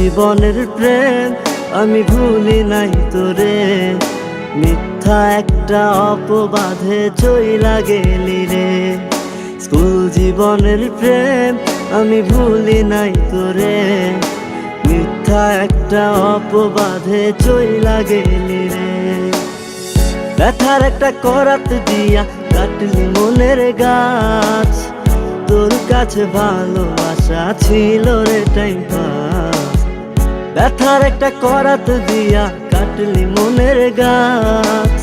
জীবনের প্রেম আমি ভুলি নাই তোরে, মিথ্যা একটা অপবাদে চইলা গেলি রে। স্কুল জীবনের প্রেম আমি ভুলি নাই তোরে, মিথ্যা একটা অপবাদে চইলা গেলি রে। ব্যথার একটা করাত দিয়া কাটলি মনের গাছ, তোর কাছে ভালোবাসা ছিল রে টাইম পাস। ব্যথার একটা করাত দিয়া কাটলি মনের গাছ,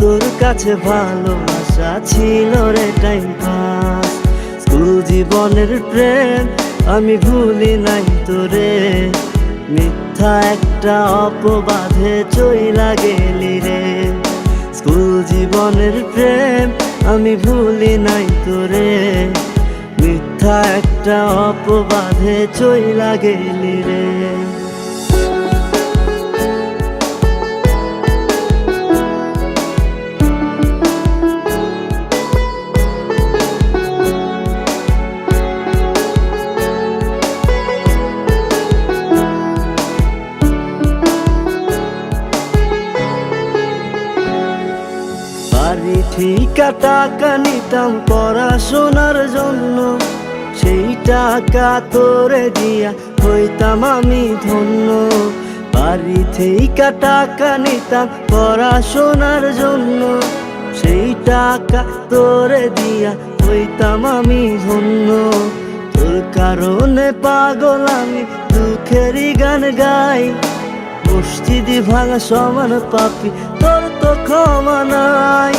তোর কাছে ভালোবাসা ছিল রে টাইম পাস। স্কুল জীবনের প্রেম আমি ভুলি নাই তোরে, মিথ্যা একটা অপবাদে চইলা গেলি রে। স্কুল জীবনের প্রেম আমি ভুলি নাই তোরে, মিথ্যা একটা অপবাদে চইলা গেলি রে। বাড়ি ঠিকা টাকা নিতাম পড়াশোনার জন্য, সেই টাকা তোরে দিয়া হইতাম আমি ধন্য। বাড়ি ঠিকা টাকা নিতাম পড়াশোনার জন্য, সেই টাকা তোরে দিয়া হইতাম আমি ধন্য। তোর কারণে পাগল আমি দুঃখেরই গান গাই, মসজিদি ভাঙা সমান পাপি তোর তো ক্ষমা নাই,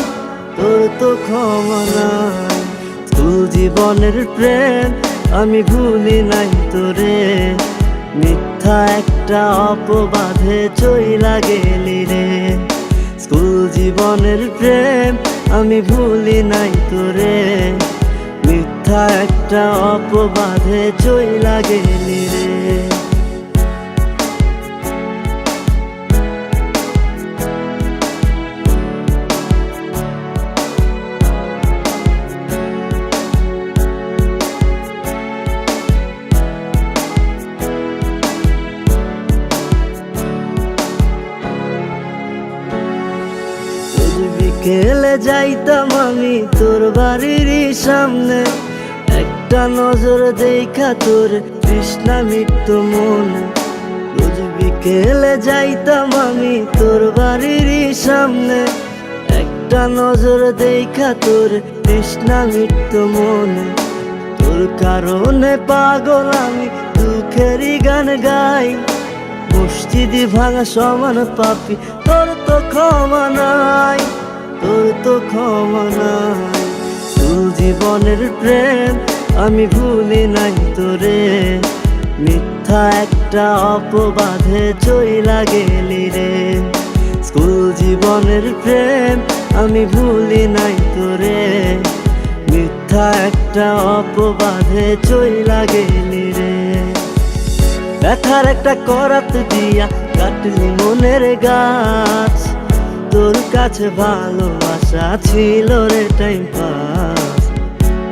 তোর তো ক্ষমা নাই। স্কুল জীবনের প্রেম আমি ভুলি নাই তোরে, মিথ্যা একটা অপবাদে চইলা গেলি রে। স্কুল জীবনের প্রেম আমি ভুলি নাই তোরে, মিথ্যা একটা অপবাদে চইলা গেলি রে। বিকেলে যাইতাম আমি তোর বাড়ির সামনে, একটা নজর দেখা তোর তৃষ্ণা মিটতো মনে। রোজ বিকেলে যাইতাম আমি তোর বাড়ির সামনে, একটা নজর দেখা তোর তৃষ্ণা মিটতো মনে। তোর কারণে পাগল আমি দুঃখেরই গান গাই, মসজিদি ভাঙা সমান পাপি তোর তো ক্ষমা নাই, তোর তো ক্ষমা নাই। স্কুল জীবনের প্রেম আমি ভুলি নাই তোরে, মিথ্যা একটা অপবাদে চইলা গেলি রে। স্কুল জীবনের প্রেম আমি ভুলি নাই তোরে, মিথ্যা একটা অপবাদে চইলা গেলি রে। ব্যথার একটা করাত দিয়া কাটলি মনের গাছ, তোর কাছে ভালোবাসা ছিল রে টাইম পাস।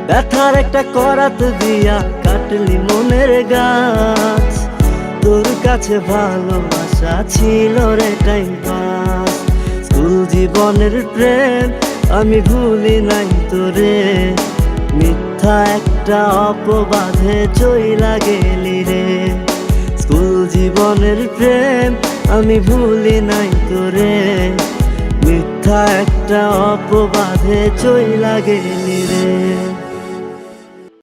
ব্যথার একটা করাত দিয়া কাটলি মনের গাছ, তোর কাছে ভালোবাসা ছিল রে টাইম পাস। স্কুল জীবনের প্রেম আমি ভুলি নাই তোরে, মিথ্যা একটা অপবাদে চইলা গেলি রে। স্কুল জীবনের প্রেম আমি ভুলি নাই তোরে, মিথ্যা একটা অপবাদে চইলা গেলি রে।